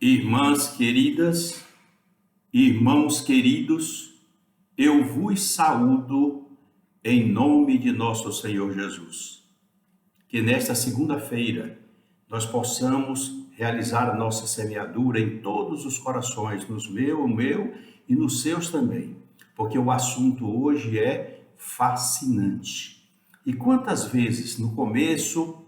Irmãs queridas, irmãos queridos, eu vos saúdo em nome de nosso Senhor Jesus. Que nesta segunda-feira nós possamos realizar a nossa semeadura em todos os corações, no meu e nos seus também, porque o assunto hoje é fascinante. E quantas vezes no começo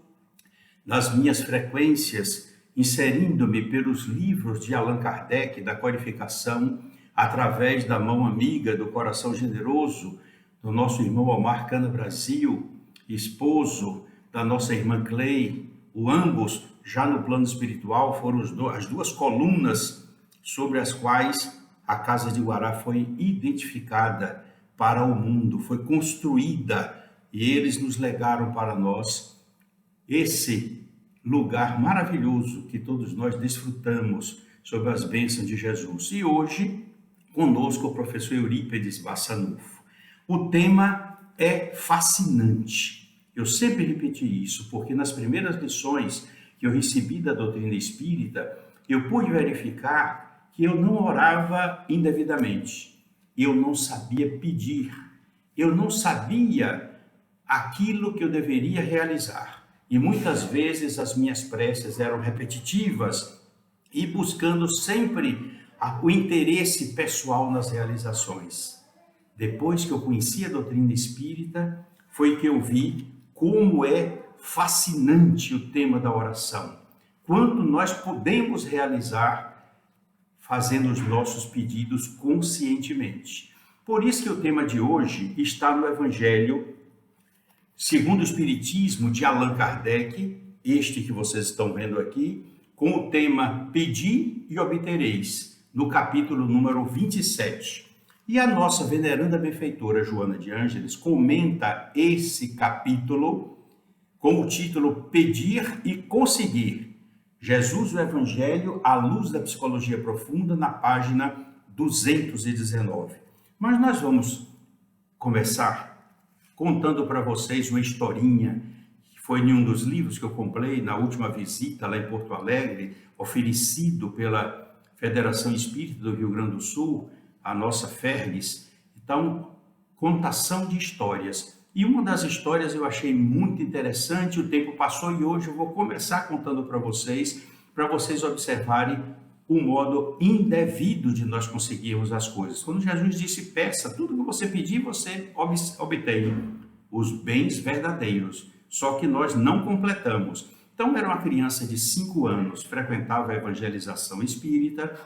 das minhas frequências, inserindo-me pelos livros de Allan Kardec, da codificação, através da mão amiga, do coração generoso, do nosso irmão Omar Cana Brasil, esposo da nossa irmã Clay, ambos já no plano espiritual, foram as duas colunas sobre as quais a Casa de Guará foi identificada para o mundo, foi construída, e eles nos legaram para nós esse lugar maravilhoso que todos nós desfrutamos sob as bênçãos de Jesus. E hoje, conosco o professor Eurípides Bassanufo. O tema é fascinante. Eu sempre repeti isso, porque nas primeiras lições que eu recebi da doutrina espírita, eu pude verificar que eu não orava indevidamente. Eu não sabia pedir. Eu não sabia aquilo que eu deveria realizar. E muitas vezes as minhas preces eram repetitivas e buscando sempre o interesse pessoal nas realizações. Depois que eu conheci a doutrina espírita, foi que eu vi como é fascinante o tema da oração. Quanto nós podemos realizar fazendo os nossos pedidos conscientemente. Por isso que o tema de hoje está no Evangelho segundo o Espiritismo de Allan Kardec, este que vocês estão vendo aqui, com o tema Pedi e Obtereis, no capítulo número 27. E a nossa veneranda benfeitora Joana de Ângeles comenta esse capítulo com o título Pedir e Conseguir. Jesus, o Evangelho, à luz da psicologia profunda, na página 219. Mas nós vamos começar contando para vocês uma historinha que foi em um dos livros que eu comprei na última visita lá em Porto Alegre, oferecido pela Federação Espírita do Rio Grande do Sul, a nossa FERGS. Então, contação de histórias. E uma das histórias eu achei muito interessante, o tempo passou e hoje eu vou começar contando para vocês observarem o modo indevido de nós conseguirmos as coisas. Quando Jesus disse, peça, tudo que você pedir, você obtém os bens verdadeiros, só que nós não completamos. Então, era uma criança de 5 anos, frequentava a evangelização espírita,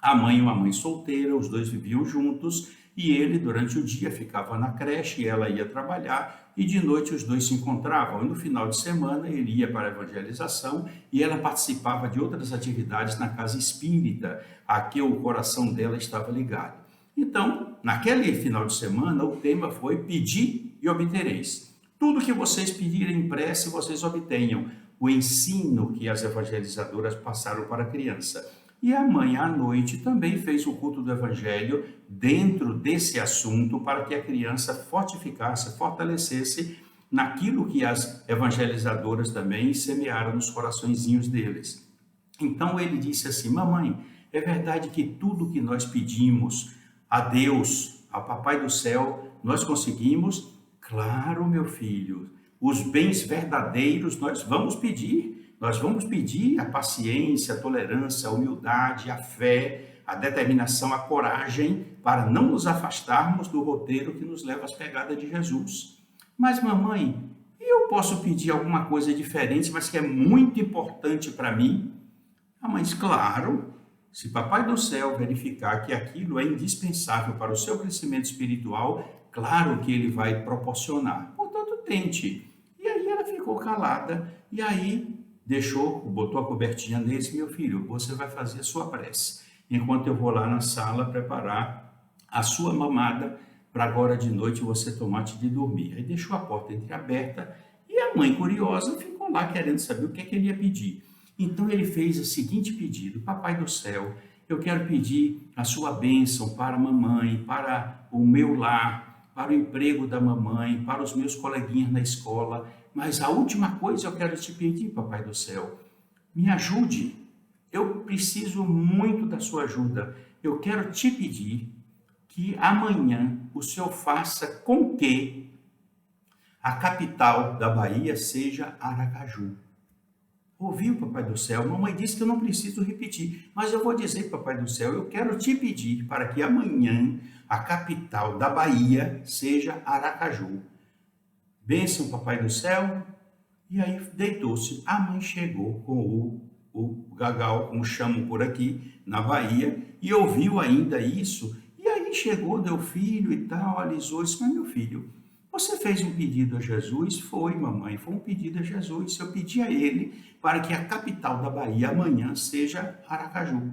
a mãe e uma mãe solteira, os dois viviam juntos, e ele, durante o dia, ficava na creche, ela ia trabalhar, e de noite os dois se encontravam. E no final de semana ele ia para a evangelização e ela participava de outras atividades na casa espírita, a que o coração dela estava ligado. Então, naquele final de semana, o tema foi Pedir e Obtereis. Tudo que vocês pedirem em prece, vocês obtenham. O ensino que as evangelizadoras passaram para a criança. E a mãe, à noite, também fez o culto do Evangelho dentro desse assunto para que a criança fortificasse, fortalecesse naquilo que as evangelizadoras também semearam nos coraçõezinhos deles. Então ele disse assim, mamãe, é verdade que tudo que nós pedimos a Deus, ao Papai do Céu, nós conseguimos? Claro, meu filho, os bens verdadeiros nós vamos pedir. Nós vamos pedir a paciência, a tolerância, a humildade, a fé, a determinação, a coragem para não nos afastarmos do roteiro que nos leva às pegadas de Jesus. Mas, mamãe, eu posso pedir alguma coisa diferente, mas que é muito importante para mim? A mãe diz, claro, se Papai do Céu verificar que aquilo é indispensável para o seu crescimento espiritual, claro que ele vai proporcionar. Portanto, tente. E aí ela ficou calada, e aí botou a cobertinha nesse, meu filho, você vai fazer a sua prece, enquanto eu vou lá na sala preparar a sua mamada para agora de noite você tomar antes de dormir. Aí deixou a porta entreaberta e a mãe curiosa ficou lá querendo saber o que é que ele ia pedir. Então ele fez o seguinte pedido, Papai do Céu, eu quero pedir a sua bênção para a mamãe, para o meu lar, para o emprego da mamãe, para os meus coleguinhas na escola, mas a última coisa eu quero te pedir, Papai do Céu, me ajude eu preciso muito da sua ajuda. Eu quero te pedir que amanhã o senhor faça com que a capital da Bahia seja Aracaju. Ouviu, Papai do Céu? Mamãe disse que eu não preciso repetir, mas eu vou dizer, Papai do Céu, eu quero te pedir para que amanhã a capital da Bahia seja Aracaju. Bênção, Papai do Céu. E aí deitou-se. A mãe chegou com o gagal, como chamam por aqui, na Bahia, e ouviu ainda isso. E aí chegou, deu filho e tal, alisou, disse, mas meu filho, você fez um pedido a Jesus? Foi, mamãe, foi um pedido a Jesus. Eu pedi a ele para que a capital da Bahia amanhã seja Aracaju.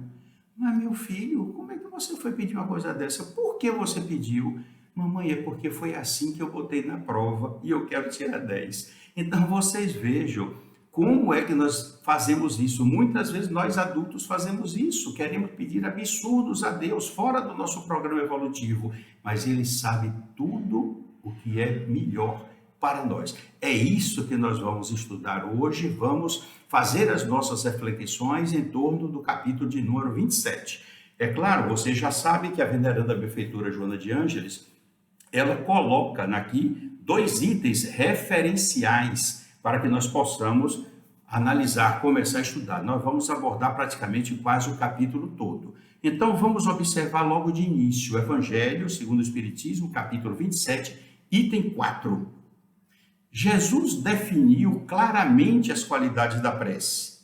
Mas meu filho, como é que você foi pedir uma coisa dessa? Por que você pediu? Mamãe, é porque foi assim que eu botei na prova e eu quero tirar 10. Então vocês vejam como é que nós fazemos isso. Muitas vezes nós adultos fazemos isso, queremos pedir absurdos a Deus fora do nosso programa evolutivo, mas Ele sabe tudo o que é melhor para nós. É isso que nós vamos estudar hoje, vamos fazer as nossas reflexões em torno do capítulo de número 27. É claro, vocês já sabem que a veneranda benfeitora Joana de Ângeles, ela coloca aqui 2 itens referenciais para que nós possamos analisar, começar a estudar. Nós vamos abordar praticamente quase o capítulo todo. Então, vamos observar logo de início o Evangelho segundo o Espiritismo, capítulo 27, item 4. Jesus definiu claramente as qualidades da prece.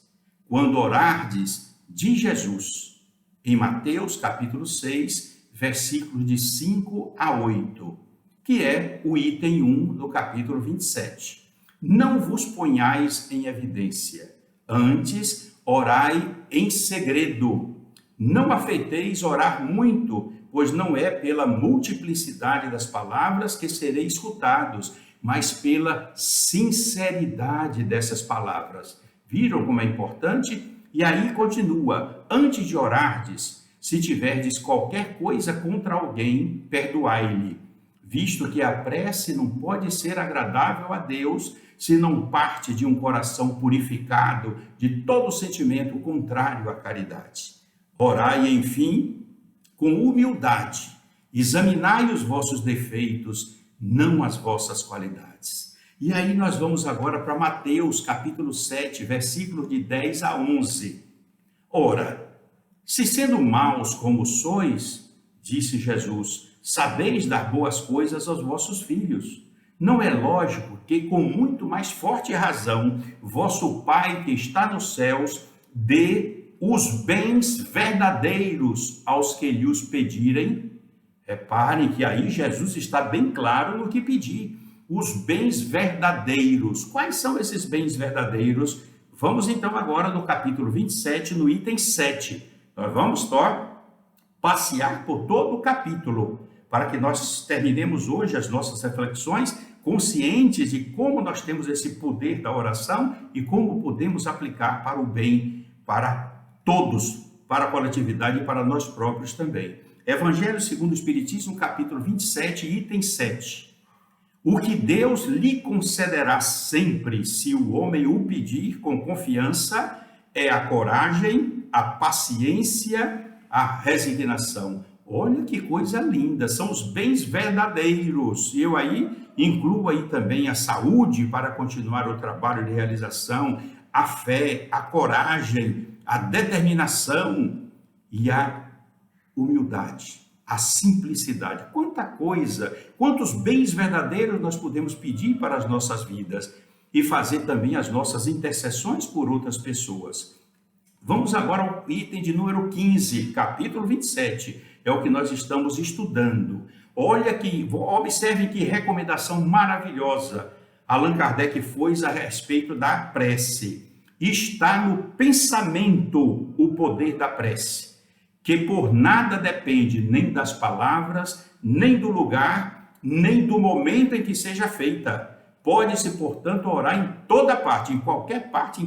Quando orardes, diz Jesus, em Mateus, capítulo 6, versículos de 5 a 8, que é o item 1 do capítulo 27. Não vos ponhais em evidência, antes orai em segredo. Não afeiteis orar muito, pois não é pela multiplicidade das palavras que sereis escutados, mas pela sinceridade dessas palavras. Viram como é importante? E aí continua, antes de orardes, se tiverdes qualquer coisa contra alguém, perdoai-lhe, visto que a prece não pode ser agradável a Deus se não parte de um coração purificado de todo sentimento contrário à caridade. Orai, enfim, com humildade, examinai os vossos defeitos, não as vossas qualidades. E aí nós vamos agora para Mateus, capítulo 7, versículos de 10 a 11. Ora, se sendo maus como sois, disse Jesus, sabeis dar boas coisas aos vossos filhos. Não é lógico que, com muito mais forte razão, vosso Pai que está nos céus dê os bens verdadeiros aos que lhe os pedirem? Reparem que aí Jesus está bem claro no que pedir. Os bens verdadeiros. Quais são esses bens verdadeiros? Vamos então agora no capítulo 27, no item 7. Nós vamos passear por todo o capítulo, para que nós terminemos hoje as nossas reflexões conscientes de como nós temos esse poder da oração e como podemos aplicar para o bem, para todos, para a coletividade e para nós próprios também. Evangelho segundo o Espiritismo, capítulo 27, item 7. O que Deus lhe concederá sempre, se o homem o pedir com confiança, é a coragem, a paciência, a resignação. Olha que coisa linda, são os bens verdadeiros. E eu aí incluo aí também a saúde para continuar o trabalho de realização, a fé, a coragem, a determinação e a humildade, a simplicidade. Quanta coisa, quantos bens verdadeiros nós podemos pedir para as nossas vidas e fazer também as nossas intercessões por outras pessoas. Vamos agora ao item de número 15, capítulo 27. É o que nós estamos estudando. Olha aqui, observem que recomendação maravilhosa Allan Kardec fez a respeito da prece. Está no pensamento o poder da prece, que por nada depende nem das palavras, nem do lugar, nem do momento em que seja feita. Pode-se, portanto, orar em toda parte, em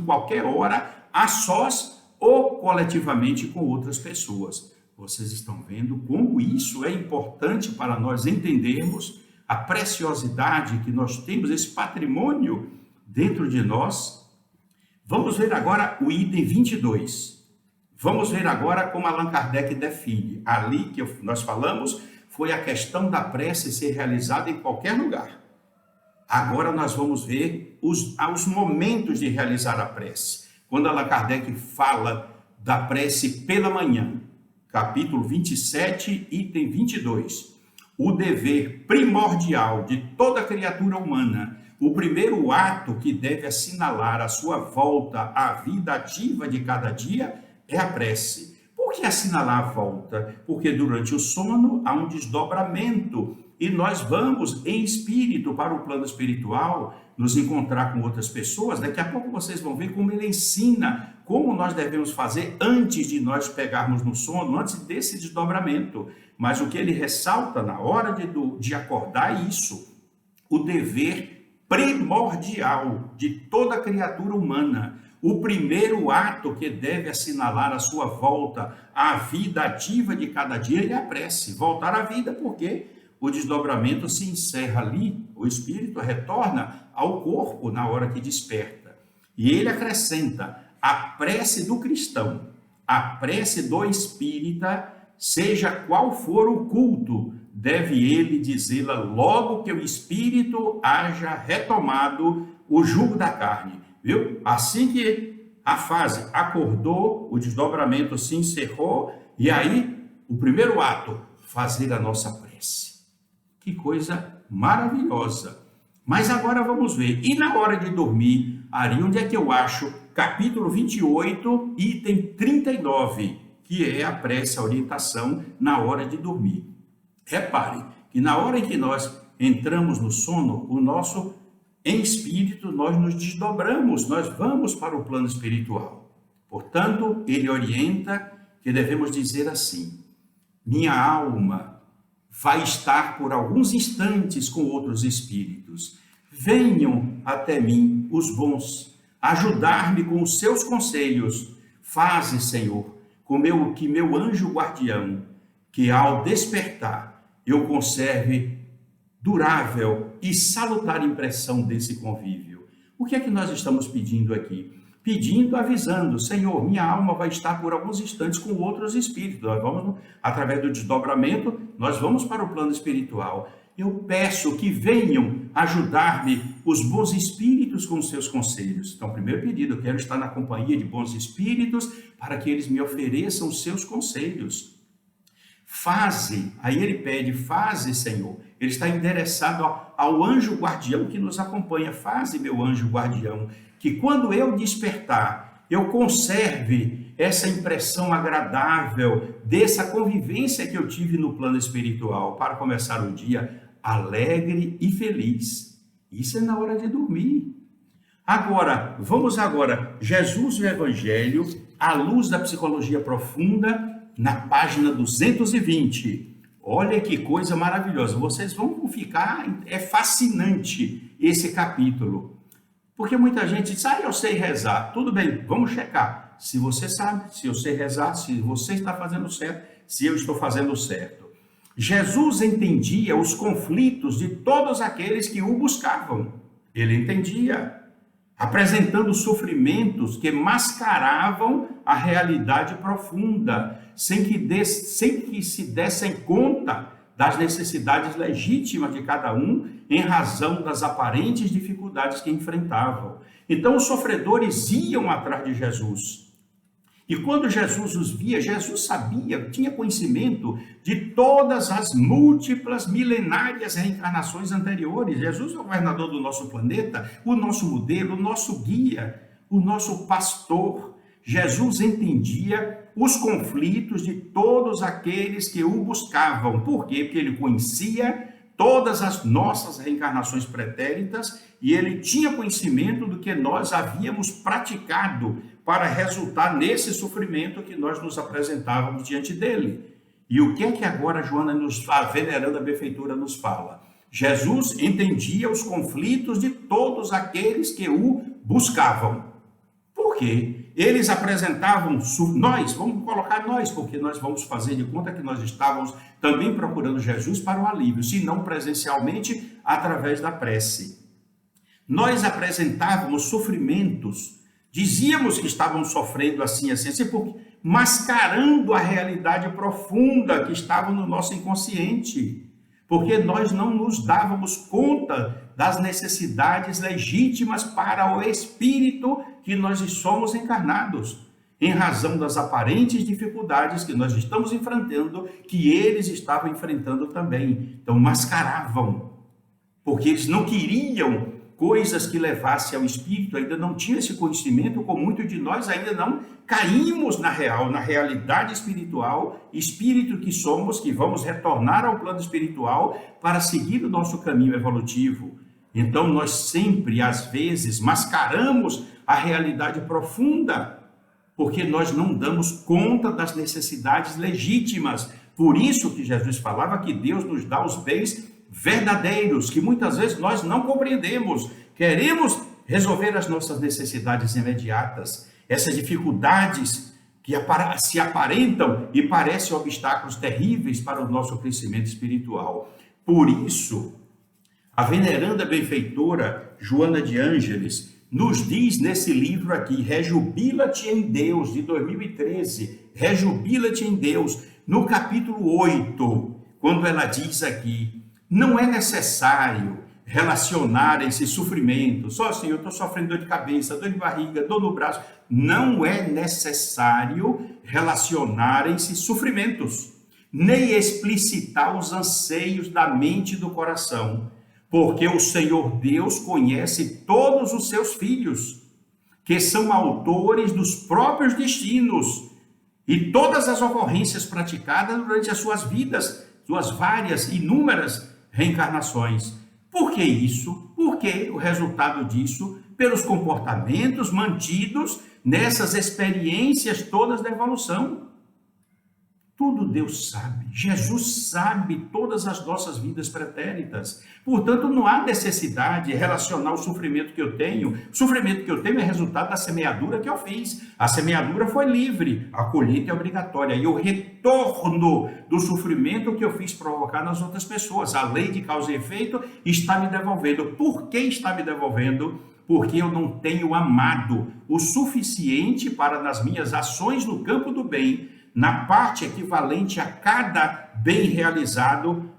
qualquer hora, a sós ou coletivamente com outras pessoas. Vocês estão vendo como isso é importante para nós entendermos a preciosidade que nós temos, esse patrimônio dentro de nós. Vamos ver agora o item 22. Vamos ver agora como Allan Kardec define. Ali que nós falamos foi a questão da prece ser realizada em qualquer lugar. Agora nós vamos ver os momentos de realizar a prece. Quando Allan Kardec fala da prece pela manhã, capítulo 27, item 22, o dever primordial de toda criatura humana, o primeiro ato que deve assinalar a sua volta à vida ativa de cada dia é a prece. Por que assinalar a volta? Porque durante o sono há um desdobramento e nós vamos em espírito para o plano espiritual, nos encontrar com outras pessoas. Daqui a pouco vocês vão ver como ele ensina como nós devemos fazer antes de nós pegarmos no sono, antes desse desdobramento. Mas o que ele ressalta na hora de acordar é isso, o dever primordial de toda criatura humana. O primeiro ato que deve assinalar a sua volta à vida ativa de cada dia é a prece. Voltar à vida, porque o desdobramento se encerra ali, o espírito retorna ao corpo na hora que desperta. E ele acrescenta, a prece do cristão, a prece do espírita, seja qual for o culto, deve ele dizê-la logo que o espírito haja retomado o jugo da carne. Viu? Assim que a fase acordou, o desdobramento se encerrou, e aí o primeiro ato, fazer a nossa prece. Que coisa maravilhosa! Mas agora vamos ver. E na hora de dormir, Ari, onde é que eu acho? Capítulo 28, item 39, que é a prece, a orientação na hora de dormir. Repare que na hora em que nós entramos no sono, em espírito, nós nos desdobramos, nós vamos para o plano espiritual. Portanto, ele orienta que devemos dizer assim, minha alma vai estar por alguns instantes com outros espíritos. Venham até mim os bons, ajudar-me com os seus conselhos. Faze, Senhor, que meu anjo guardião, que ao despertar eu conserve durável e salutar impressão desse convívio. O que é que nós estamos pedindo aqui? Pedindo, avisando, Senhor, minha alma vai estar por alguns instantes com outros espíritos. Nós vamos, através do desdobramento, nós vamos para o plano espiritual. Eu peço que venham ajudar-me os bons espíritos com os seus conselhos. Então, primeiro pedido, eu quero estar na companhia de bons espíritos para que eles me ofereçam os seus conselhos. Faze, aí ele pede, faze, Senhor. Ele está endereçado ao anjo guardião que nos acompanha. Faze, meu anjo guardião, que quando eu despertar, eu conserve essa impressão agradável dessa convivência que eu tive no plano espiritual, para começar o dia alegre e feliz. Isso é na hora de dormir. Vamos agora, Jesus e o Evangelho, à luz da psicologia profunda, na página 220. Olha que coisa maravilhosa. Vocês vão ficar, é fascinante esse capítulo. Porque muita gente diz, eu sei rezar. Tudo bem, vamos checar. Se você sabe, se eu sei rezar, se você está fazendo certo, se eu estou fazendo certo. Jesus entendia os conflitos de todos aqueles que o buscavam. Ele entendia, apresentando sofrimentos que mascaravam a realidade profunda, sem que se dessem conta das necessidades legítimas de cada um, em razão das aparentes dificuldades que enfrentavam. Então, os sofredores iam atrás de Jesus. E quando Jesus os via, Jesus sabia, tinha conhecimento de todas as múltiplas, milenárias reencarnações anteriores. Jesus é o governador do nosso planeta, o nosso modelo, o nosso guia, o nosso pastor. Jesus entendia os conflitos de todos aqueles que o buscavam. Por quê? Porque ele conhecia todas as nossas reencarnações pretéritas e ele tinha conhecimento do que nós havíamos praticado para resultar nesse sofrimento que nós nos apresentávamos diante dele. E o que é que agora Joana, a veneranda benfeitora, nos fala? Jesus entendia os conflitos de todos aqueles que o buscavam. Por quê? Eles apresentavam, vamos colocar nós, porque nós vamos fazer de conta que nós estávamos também procurando Jesus para o alívio, se não presencialmente, através da prece. Nós apresentávamos sofrimentos, dizíamos que estávamos sofrendo assim, mascarando a realidade profunda que estava no nosso inconsciente, porque nós não nos dávamos conta das necessidades legítimas para o espírito que nós somos encarnados, em razão das aparentes dificuldades que nós estamos enfrentando, que eles estavam enfrentando também. Então, mascaravam, porque eles não queriam coisas que levassem ao espírito, ainda não tinha esse conhecimento, como muitos de nós ainda não caímos na realidade espiritual, espírito que somos, que vamos retornar ao plano espiritual para seguir o nosso caminho evolutivo. Então, nós sempre, às vezes, mascaramos a realidade profunda, porque nós não damos conta das necessidades legítimas. Por isso que Jesus falava que Deus nos dá os bens verdadeiros, que muitas vezes nós não compreendemos. Queremos resolver as nossas necessidades imediatas, essas dificuldades que se aparentam e parecem obstáculos terríveis para o nosso crescimento espiritual. Por isso, a veneranda benfeitora Joana de Ângeles nos diz nesse livro aqui, Rejubila-te em Deus, de 2013, Rejubila-te em Deus, no capítulo 8, quando ela diz aqui: não é necessário relacionar esse sofrimento, só assim, eu estou sofrendo dor de cabeça, dor de barriga, dor no braço. Não é necessário relacionar esses sofrimentos, nem explicitar os anseios da mente e do coração, porque o Senhor Deus conhece todos os seus filhos, que são autores dos próprios destinos e todas as ocorrências praticadas durante as suas vidas, suas várias, inúmeras reencarnações. Por que isso? Porque o resultado disso, pelos comportamentos mantidos nessas experiências todas da evolução. Tudo Deus sabe, Jesus sabe todas as nossas vidas pretéritas. Portanto, não há necessidade de relacionar o sofrimento que eu tenho. O sofrimento que eu tenho é resultado da semeadura que eu fiz. A semeadura foi livre, a colheita é obrigatória. E o retorno do sofrimento que eu fiz provocar nas outras pessoas. A lei de causa e efeito está me devolvendo. Por que está me devolvendo? Porque eu não tenho amado o suficiente para, nas minhas ações no campo do bem, na parte equivalente a cada bem realizado,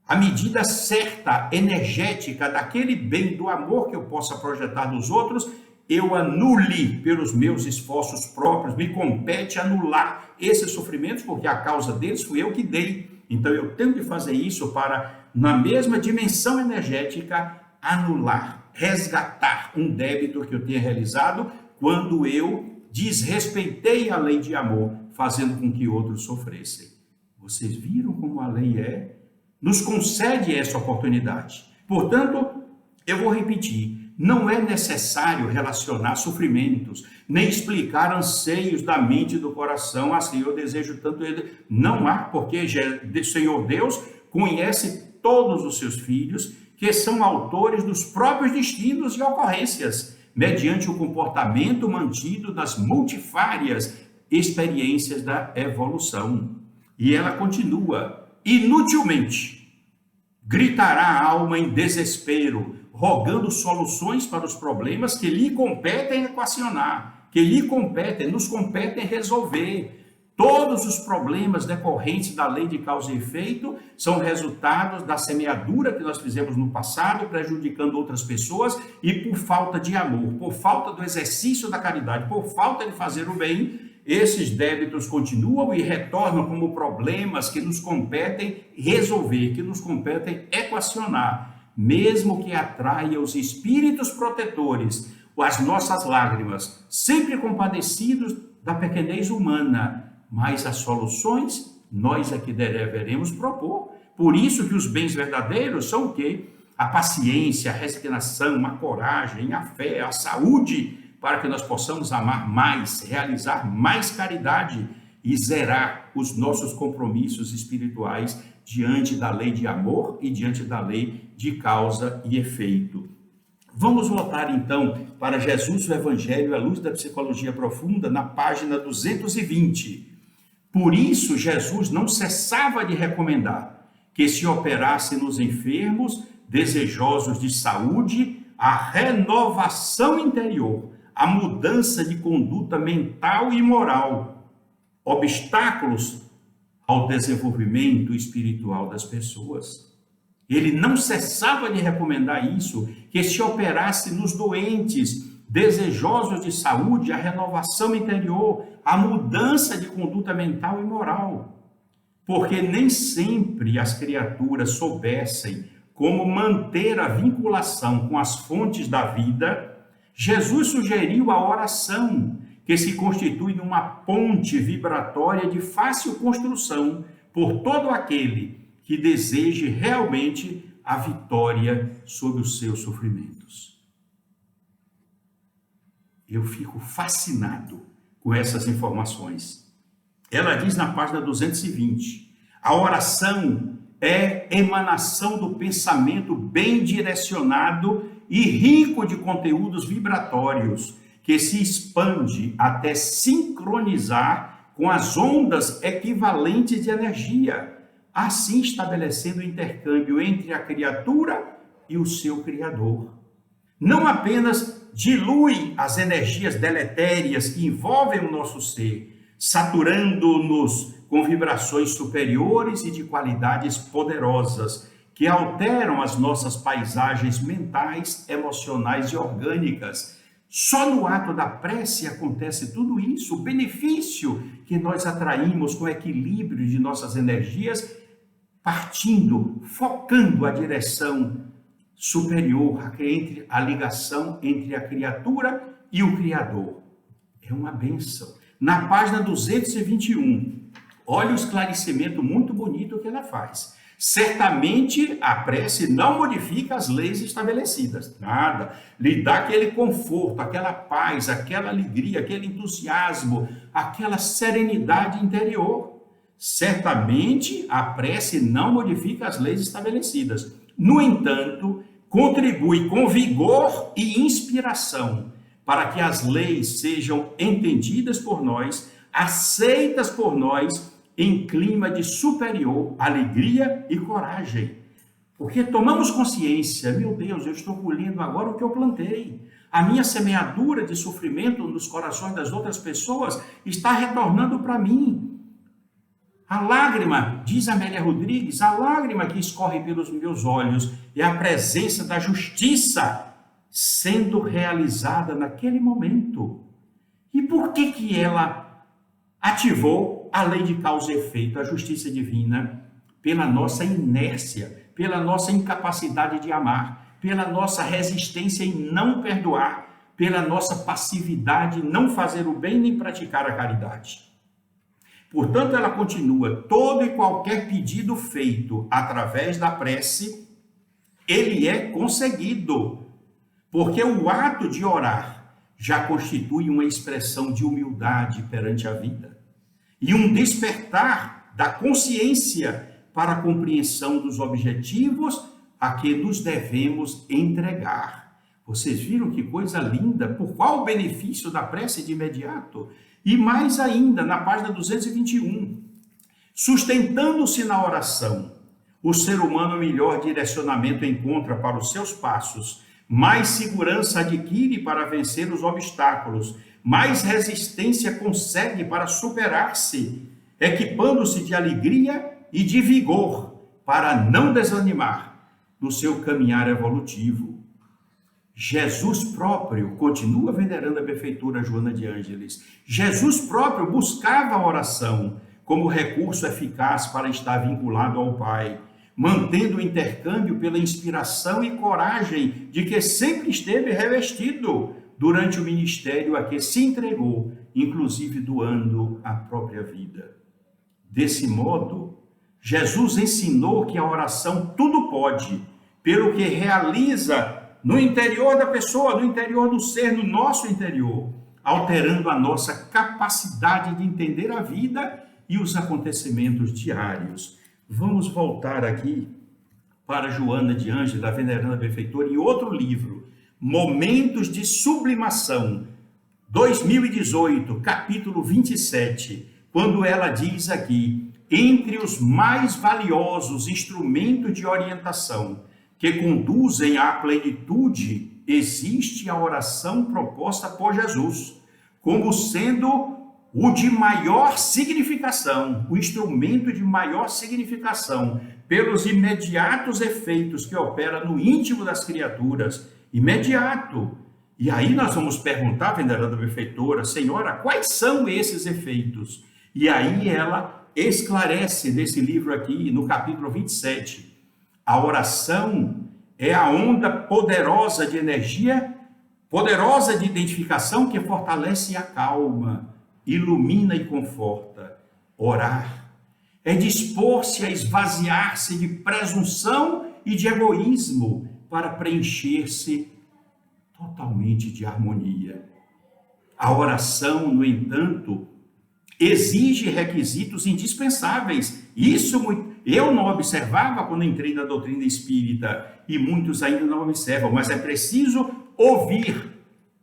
a medida certa, energética, daquele bem, do amor que eu possa projetar nos outros, eu anule pelos meus esforços próprios, me compete anular esses sofrimentos, porque a causa deles fui eu que dei. Então eu tenho que fazer isso para, na mesma dimensão energética, anular, resgatar um débito que eu tenha realizado quando eu desrespeitei a lei de amor, fazendo com que outros sofressem. Vocês viram como a lei nos concede essa oportunidade. Portanto, eu vou repetir, não é necessário relacionar sofrimentos, nem explicar anseios da mente e do coração, assim, eu desejo tanto ele. Não há, porque o Senhor Deus conhece todos os seus filhos, que são autores dos próprios destinos e ocorrências, mediante o comportamento mantido das multifárias experiências da evolução. E ela continua: inutilmente gritará a alma em desespero, rogando soluções para os problemas que lhe competem equacionar, que lhe competem, nos competem resolver. Todos os problemas decorrentes da lei de causa e efeito são resultados da semeadura que nós fizemos no passado, prejudicando outras pessoas, e por falta de amor, por falta do exercício da caridade, por falta de fazer o bem, esses débitos continuam e retornam como problemas que nos competem resolver, que nos competem equacionar, mesmo que atraia os espíritos protetores, as nossas lágrimas, sempre compadecidos da pequenez humana, mas as soluções nós é que deveremos propor. Por isso que os bens verdadeiros são o quê? A paciência, a resignação, a coragem, a fé, a saúde, para que nós possamos amar mais, realizar mais caridade e zerar os nossos compromissos espirituais diante da lei de amor e diante da lei de causa e efeito. Vamos voltar então para Jesus, o Evangelho à luz da psicologia profunda, na página 220. Por isso, Jesus não cessava de recomendar que se operasse nos enfermos, desejosos de saúde, a renovação interior, a mudança de conduta mental e moral, obstáculos ao desenvolvimento espiritual das pessoas. Ele não cessava de recomendar isso, que se operasse nos doentes, desejosos de saúde, a renovação interior, a mudança de conduta mental e moral. Porque nem sempre as criaturas soubessem como manter a vinculação com as fontes da vida, Jesus sugeriu a oração, que se constitui numa ponte vibratória de fácil construção por todo aquele que deseje realmente a vitória sobre os seus sofrimentos. Eu fico fascinado com essas informações. Ela diz na página 220, a oração é emanação do pensamento bem direcionado e rico de conteúdos vibratórios, que se expande até sincronizar com as ondas equivalentes de energia, assim estabelecendo o intercâmbio entre a criatura e o seu Criador. Não apenas dilui as energias deletérias que envolvem o nosso ser, saturando-nos com vibrações superiores e de qualidades poderosas, que alteram as nossas paisagens mentais, emocionais e orgânicas. Só no ato da prece acontece tudo isso, o benefício que nós atraímos com o equilíbrio de nossas energias, partindo, focando a direção superior, a ligação entre a criatura e o Criador. É uma bênção. Na página 221, olha o esclarecimento muito bonito que ela faz. Certamente a prece não modifica as leis estabelecidas, nada. Lhe dá aquele conforto, aquela paz, aquela alegria, aquele entusiasmo, aquela serenidade interior. Certamente a prece não modifica as leis estabelecidas. No entanto, contribui com vigor e inspiração para que as leis sejam entendidas por nós, aceitas por nós, em clima de superior alegria e coragem. Porque tomamos consciência, meu Deus, eu estou colhendo agora o que eu plantei. A minha semeadura de sofrimento nos corações das outras pessoas está retornando para mim. A lágrima, diz Amélia Rodrigues, a lágrima que escorre pelos meus olhos é a presença da justiça sendo realizada naquele momento. E por que ela ativou a lei de causa e efeito, a justiça divina? Pela nossa inércia, pela nossa incapacidade de amar, pela nossa resistência em não perdoar, pela nossa passividade em não fazer o bem nem praticar a caridade. Portanto, ela continua, todo e qualquer pedido feito através da prece, ele é conseguido, porque o ato de orar já constitui uma expressão de humildade perante a vida e um despertar da consciência para a compreensão dos objetivos a que nos devemos entregar. Vocês viram que coisa linda? Por qual o benefício da prece de imediato? E mais ainda, na página 221, sustentando-se na oração, o ser humano melhor direcionamento encontra para os seus passos, mais segurança adquire para vencer os obstáculos, mais resistência consegue para superar-se, equipando-se de alegria e de vigor para não desanimar no seu caminhar evolutivo. Jesus próprio, continua venerando a benfeitora Joana de Ângeles, Jesus próprio buscava a oração como recurso eficaz para estar vinculado ao Pai, mantendo o intercâmbio pela inspiração e coragem de que sempre esteve revestido durante o ministério a que se entregou, inclusive doando a própria vida. Desse modo, Jesus ensinou que a oração tudo pode, pelo que realiza no interior da pessoa, no interior do ser, no nosso interior, alterando a nossa capacidade de entender a vida e os acontecimentos diários. Vamos voltar aqui para Joana de Ângeles, da veneranda benfeitora, em outro livro, Momentos de Sublimação, 2018, capítulo 27, quando ela diz aqui, entre os mais valiosos instrumentos de orientação que conduzem à plenitude, existe a oração proposta por Jesus, como sendo o de maior significação, o instrumento de maior significação, pelos imediatos efeitos que opera no íntimo das criaturas, imediato. E aí nós vamos perguntar, veneranda benfeitora, Senhora, quais são esses efeitos? E aí ela esclarece nesse livro aqui, no capítulo 27, a oração é a onda poderosa de energia, poderosa de identificação que fortalece a calma, ilumina e conforta. Orar é dispor-se a esvaziar-se de presunção e de egoísmo para preencher-se totalmente de harmonia. A oração, no entanto, exige requisitos indispensáveis. Isso eu não observava quando entrei na doutrina espírita e muitos ainda não observam, mas é preciso ouvir,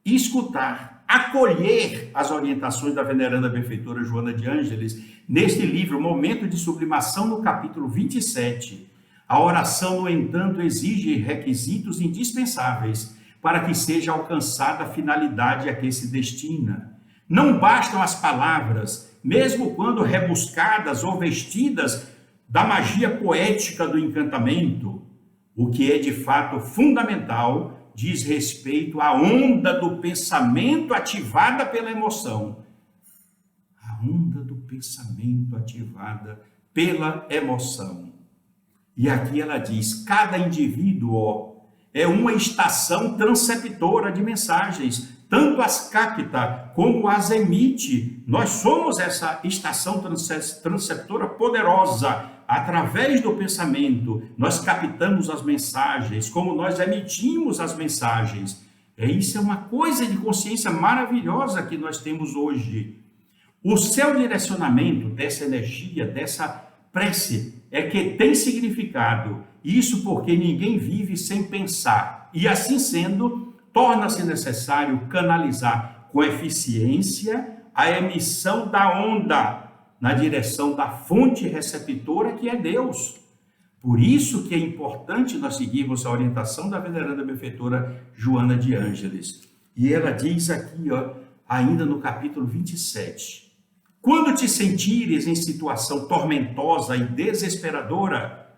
escutar, acolher as orientações da veneranda benfeitora Joana de Ângeles, neste livro, Momento de Sublimação, no capítulo 27. A oração, no entanto, exige requisitos indispensáveis para que seja alcançada a finalidade a que se destina. Não bastam as palavras, mesmo quando rebuscadas ou vestidas da magia poética do encantamento. O que é de fato fundamental diz respeito à onda do pensamento ativada pela emoção. A onda do pensamento ativada pela emoção. E aqui ela diz, cada indivíduo é uma estação transceptora de mensagens, tanto as capta como as emite. Nós somos essa estação transceptora poderosa. Através do pensamento, nós captamos as mensagens, como nós emitimos as mensagens. Isso é uma coisa de consciência maravilhosa que nós temos hoje. O seu direcionamento dessa energia, dessa prece, é que tem significado. Isso porque ninguém vive sem pensar. E assim sendo, torna-se necessário canalizar com eficiência a emissão da onda na direção da fonte receptora, que é Deus. Por isso que é importante nós seguirmos a orientação da veneranda benfeitora Joana de Ângeles. E ela diz aqui, ainda no capítulo 27, quando te sentires em situação tormentosa e desesperadora,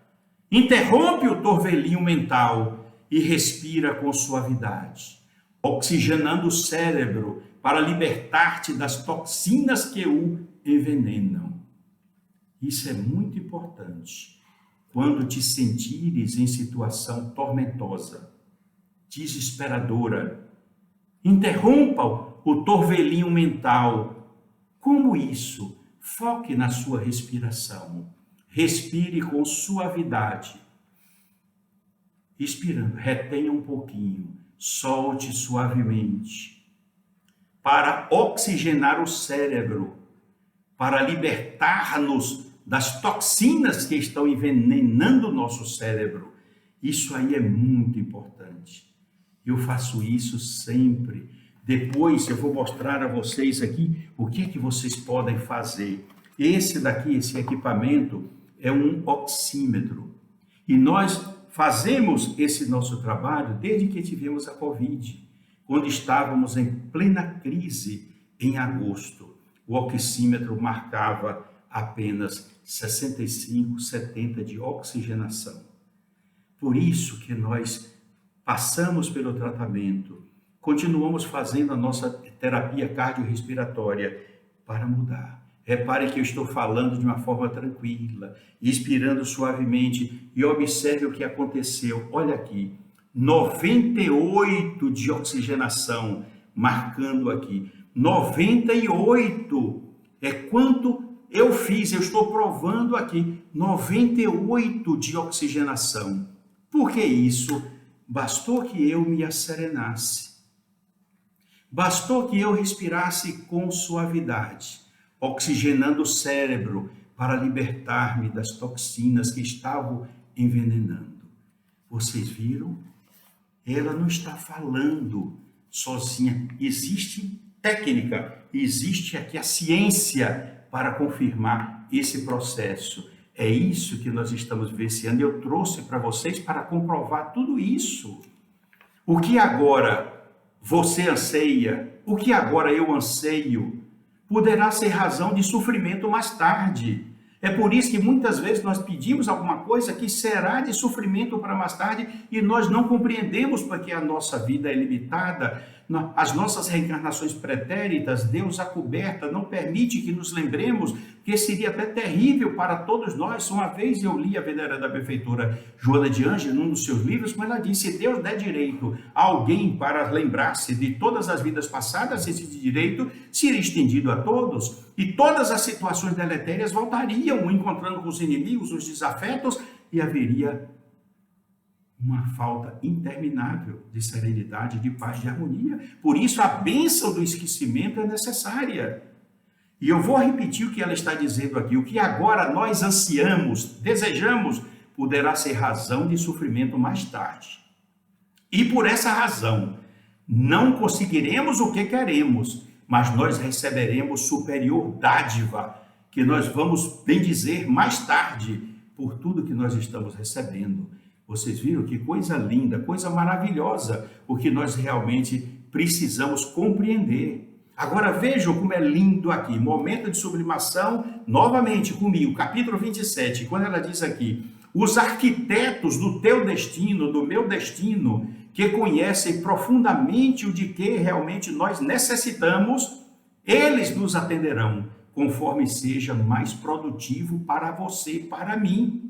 interrompe o torvelinho mental e respira com suavidade, oxigenando o cérebro para libertar-te das toxinas que o envenenam. Isso é muito importante. Quando te sentires em situação tormentosa, desesperadora, interrompa o torvelinho mental. Como isso? Foque na sua respiração. Respire com suavidade. Expirando, retenha um pouquinho, solte suavemente, para oxigenar o cérebro, para libertar-nos das toxinas que estão envenenando o nosso cérebro. Isso aí é muito importante. Eu faço isso sempre. Depois eu vou mostrar a vocês aqui o que é que vocês podem fazer. Esse daqui, esse equipamento, é um oxímetro. E nós fazemos esse nosso trabalho desde que tivemos a Covid, quando estávamos em plena crise em agosto. O oxímetro marcava apenas 65, 70 de oxigenação. Por isso que nós passamos pelo tratamento, continuamos fazendo a nossa terapia cardiorrespiratória para mudar. Repare que eu estou falando de uma forma tranquila, inspirando suavemente, e observe o que aconteceu. Olha aqui, 98 de oxigenação, marcando aqui. 98 é quanto eu fiz, eu estou provando aqui. 98 de oxigenação. Por que isso? Bastou que eu me asserenasse. Bastou que eu respirasse com suavidade, oxigenando o cérebro para libertar-me das toxinas que estavam envenenando. Vocês viram? Ela não está falando sozinha. Existe técnica, existe aqui a ciência para confirmar esse processo. É isso que nós estamos vivenciando. Eu trouxe para vocês para comprovar tudo isso. O que agora você anseia, o que agora eu anseio, poderá ser razão de sofrimento mais tarde. É por isso que muitas vezes nós pedimos alguma coisa que será de sofrimento para mais tarde e nós não compreendemos porque a nossa vida é limitada, as nossas reencarnações pretéritas, Deus a coberta, não permite que nos lembremos, que seria até terrível para todos nós. Uma vez eu li a veneranda benfeitora Joana de Ângeles, num dos seus livros, quando ela disse: se Deus der direito a alguém para lembrar-se de todas as vidas passadas, esse direito seria estendido a todos, e todas as situações deletérias voltariam, encontrando com os inimigos, os desafetos, e haveria uma falta interminável de serenidade, de paz, de harmonia. Por isso a bênção do esquecimento é necessária. E eu vou repetir o que ela está dizendo aqui: o que agora nós ansiamos, desejamos, poderá ser razão de sofrimento mais tarde. E por essa razão, não conseguiremos o que queremos, mas nós receberemos superior dádiva, que nós vamos bendizer mais tarde por tudo que nós estamos recebendo. Vocês viram que coisa linda, coisa maravilhosa, o que nós realmente precisamos compreender. Agora vejam como é lindo aqui, momento de sublimação, novamente comigo, capítulo 27, quando ela diz aqui: os arquitetos do teu destino, do meu destino, que conhecem profundamente o de que realmente nós necessitamos, eles nos atenderão, conforme seja mais produtivo para você, para mim.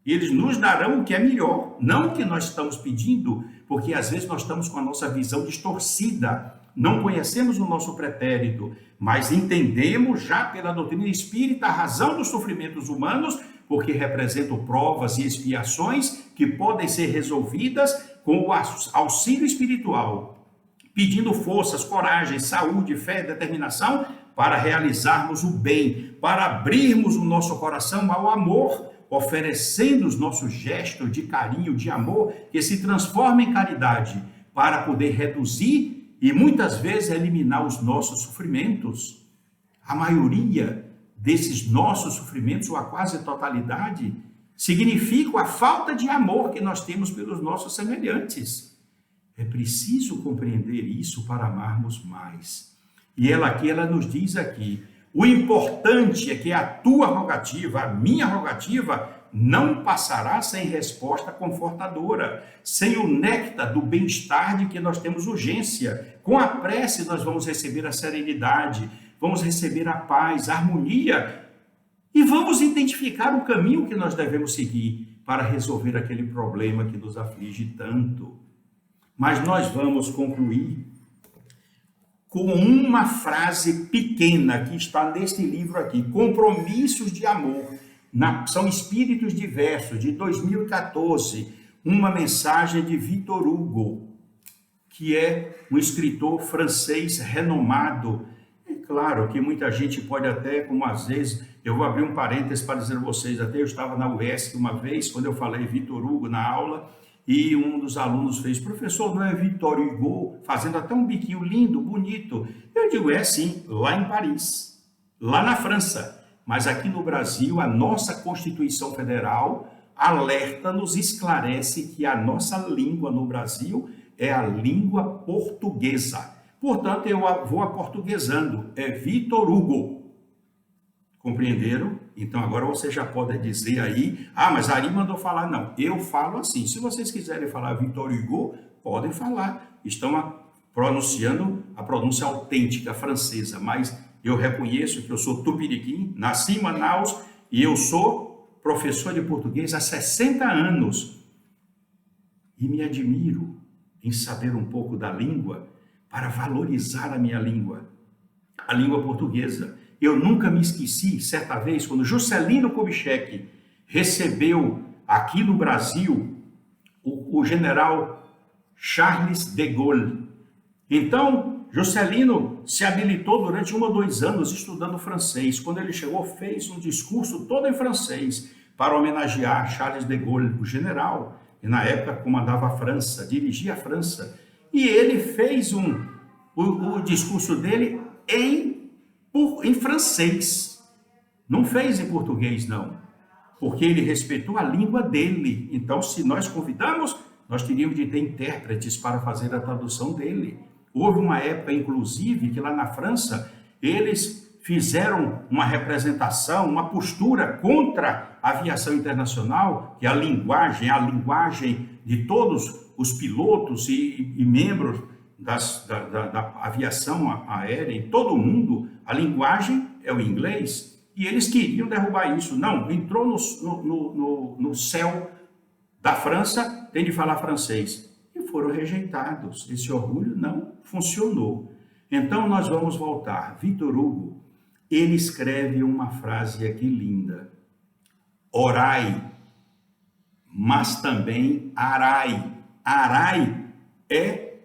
Eles nos darão o que é melhor, não o que nós estamos pedindo, porque às vezes nós estamos com a nossa visão distorcida, não conhecemos o nosso pretérito, mas entendemos já pela doutrina espírita a razão dos sofrimentos humanos, porque representam provas e expiações que podem ser resolvidas com o auxílio espiritual, pedindo forças, coragem, saúde, fé, determinação para realizarmos o bem, para abrirmos o nosso coração ao amor, oferecendo os nossos gestos de carinho, de amor, que se transformam em caridade, para poder reduzir e muitas vezes eliminar os nossos sofrimentos. A maioria desses nossos sofrimentos, ou a quase totalidade, significa a falta de amor que nós temos pelos nossos semelhantes. É preciso compreender isso para amarmos mais. E ela nos diz aqui: o importante é que a tua rogativa, a minha rogativa, não passará sem resposta confortadora, sem o néctar do bem-estar de que nós temos urgência. Com a prece nós vamos receber a serenidade, vamos receber a paz, a harmonia e vamos identificar o caminho que nós devemos seguir para resolver aquele problema que nos aflige tanto. Mas nós vamos concluir com uma frase pequena que está neste livro aqui: Compromissos de Amor. São Espíritos Diversos, de 2014, uma mensagem de Victor Hugo, que é um escritor francês renomado. É claro que muita gente pode até, como às vezes, eu vou abrir um parênteses para dizer a vocês, até eu estava na UESC uma vez, quando eu falei Victor Hugo na aula, e um dos alunos fez: professor, não é Victor Hugo? Fazendo até um biquinho lindo, bonito. Eu digo: é sim, lá em Paris, lá na França. Mas aqui no Brasil, a nossa Constituição Federal alerta-nos, esclarece que a nossa língua no Brasil é a língua portuguesa. Portanto, eu vou aportuguesando, é Victor Hugo. Compreenderam? Então agora você já pode dizer aí: ah, mas Ari mandou falar. Não, eu falo assim. Se vocês quiserem falar Victor Hugo, podem falar. Estão pronunciando a pronúncia autêntica francesa, mas eu reconheço que eu sou tupiniquim, nasci em Manaus e eu sou professor de português há 60 anos. E me admiro em saber um pouco da língua para valorizar a minha língua, a língua portuguesa. Eu nunca me esqueci, certa vez, quando Juscelino Kubitschek recebeu aqui no Brasil o general Charles de Gaulle. Então, Juscelino se habilitou durante 1 ou 2 anos estudando francês. Quando ele chegou, fez um discurso todo em francês para homenagear Charles de Gaulle, o general, que na época comandava a França, dirigia a França. E ele fez o discurso dele em francês, não fez em português não, porque ele respeitou a língua dele. Então, se nós convidamos, nós teríamos de ter intérpretes para fazer a tradução dele. Houve uma época, inclusive, que lá na França, eles fizeram uma representação, uma postura contra a aviação internacional, que é a linguagem de todos os pilotos e membros da aviação aérea em todo o mundo, a linguagem é o inglês, e eles queriam derrubar isso. Não, entrou no céu da França, tem de falar francês. E foram rejeitados. Esse orgulho não funcionou. Então nós vamos voltar. Victor Hugo, ele escreve uma frase aqui linda. Orai, mas também arai. Arai é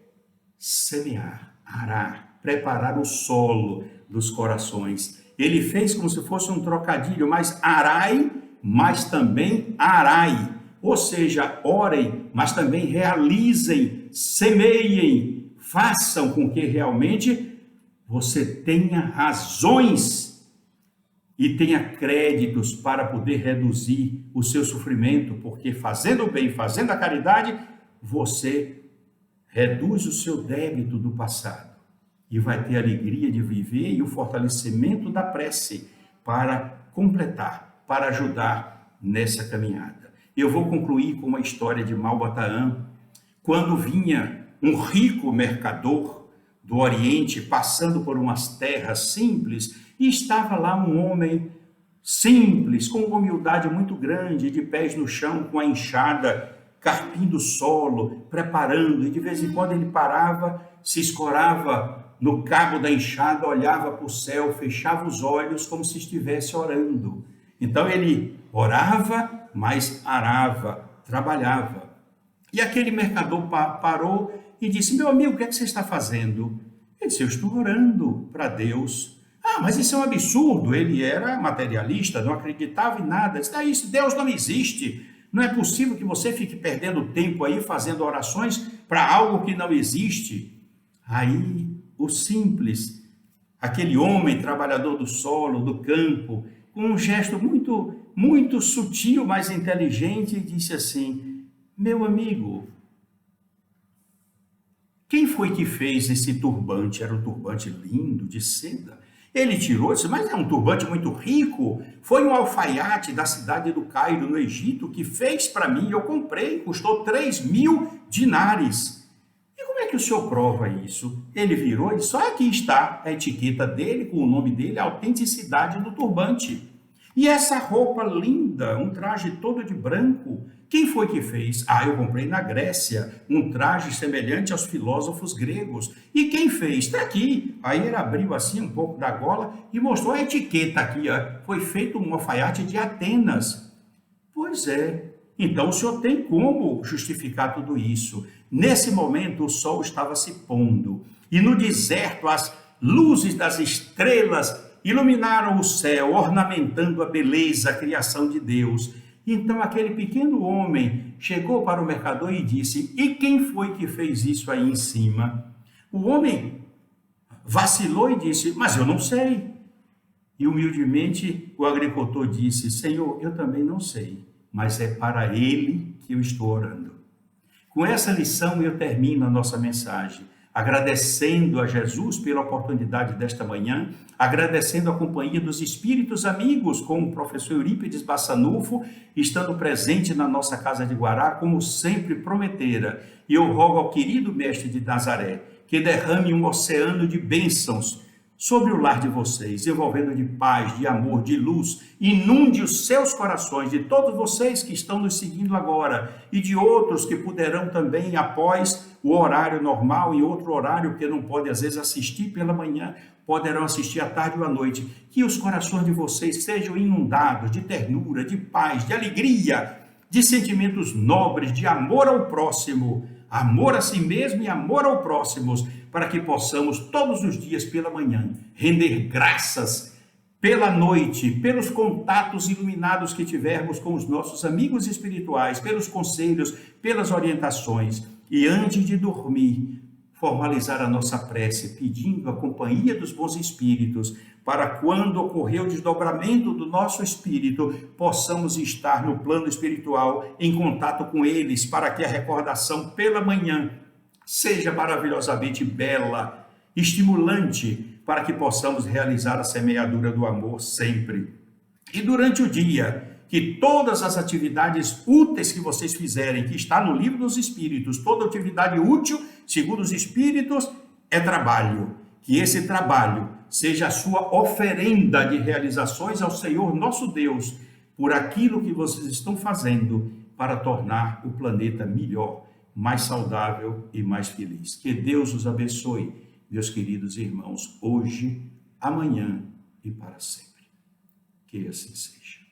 semear, arar, preparar o solo dos corações. Ele fez como se fosse um trocadilho, mas arai, mas também arai. Ou seja, orem, mas também realizem, semeiem, façam com que realmente você tenha razões e tenha créditos para poder reduzir o seu sofrimento, porque fazendo o bem, fazendo a caridade, você reduz o seu débito do passado e vai ter a alegria de viver e o fortalecimento da prece para completar, para ajudar nessa caminhada. Eu vou concluir com uma história de Malbataan, quando vinha um rico mercador do Oriente passando por umas terras simples e estava lá um homem simples, com uma humildade muito grande, de pés no chão, com a enxada, carpindo o solo, preparando, e de vez em quando ele parava, se escorava no cabo da enxada, olhava para o céu, fechava os olhos como se estivesse orando. Então ele orava, mas arava, trabalhava. E aquele mercador parou e disse: meu amigo, o que é que você está fazendo? Ele disse: eu estou orando para Deus. Ah, mas isso é um absurdo. Ele era materialista, não acreditava em nada. Disse: isso, Deus não existe. Não é possível que você fique perdendo tempo aí fazendo orações para algo que não existe. Aí o simples, aquele homem trabalhador do solo, do campo, com um gesto muito sutil, mas inteligente, disse assim: meu amigo, quem foi que fez esse turbante? Era um turbante lindo, de seda. Ele tirou e disse: mas é um turbante muito rico. Foi um alfaiate da cidade do Cairo, no Egito, que fez para mim. Eu comprei, custou 3.000 dinares. E como é que o senhor prova isso? Ele virou e disse: só aqui está a etiqueta dele, com o nome dele, a autenticidade do turbante. E essa roupa linda, um traje todo de branco, quem foi que fez? Ah, eu comprei na Grécia, um traje semelhante aos filósofos gregos. E quem fez? Está aqui. Aí ele abriu assim um pouco da gola e mostrou a etiqueta aqui. Ó. Foi feito um alfaiate de Atenas. Pois é. Então o senhor tem como justificar tudo isso. Nesse momento o sol estava se pondo. E no deserto as luzes das estrelas iluminaram o céu, ornamentando a beleza, a criação de Deus. Então aquele pequeno homem chegou para o mercador e disse: e quem foi que fez isso aí em cima? O homem vacilou e disse: mas eu não sei. E humildemente o agricultor disse: Senhor, eu também não sei, mas é para ele que eu estou orando. Com essa lição eu termino a nossa mensagem, agradecendo a Jesus pela oportunidade desta manhã, agradecendo a companhia dos espíritos amigos, como o professor Eurípides Bassanufo, estando presente na nossa casa de Guará, como sempre prometera. E eu rogo ao querido mestre de Nazaré que derrame um oceano de bênçãos sobre o lar de vocês, envolvendo de paz, de amor, de luz, inunde os seus corações, de todos vocês que estão nos seguindo agora, e de outros que poderão também, após o horário normal e outro horário que não pode às vezes assistir pela manhã, poderão assistir à tarde ou à noite, que os corações de vocês sejam inundados de ternura, de paz, de alegria, de sentimentos nobres, de amor ao próximo, amor a si mesmo e amor ao próximo, para que possamos todos os dias pela manhã render graças pela noite, pelos contatos iluminados que tivermos com os nossos amigos espirituais, pelos conselhos, pelas orientações, e antes de dormir, formalizar a nossa prece, pedindo a companhia dos bons espíritos, para quando ocorrer o desdobramento do nosso espírito, possamos estar no plano espiritual, em contato com eles, para que a recordação pela manhã seja maravilhosamente bela estimulante para que possamos realizar a semeadura do amor sempre. E durante o dia, que todas as atividades úteis que vocês fizerem, que está no livro dos Espíritos, toda atividade útil, segundo os Espíritos, é trabalho. Que esse trabalho seja a sua oferenda de realizações ao Senhor nosso Deus, por aquilo que vocês estão fazendo para tornar o planeta melhor, mais saudável e mais feliz. Que Deus os abençoe, meus queridos irmãos, hoje, amanhã e para sempre. Que assim seja.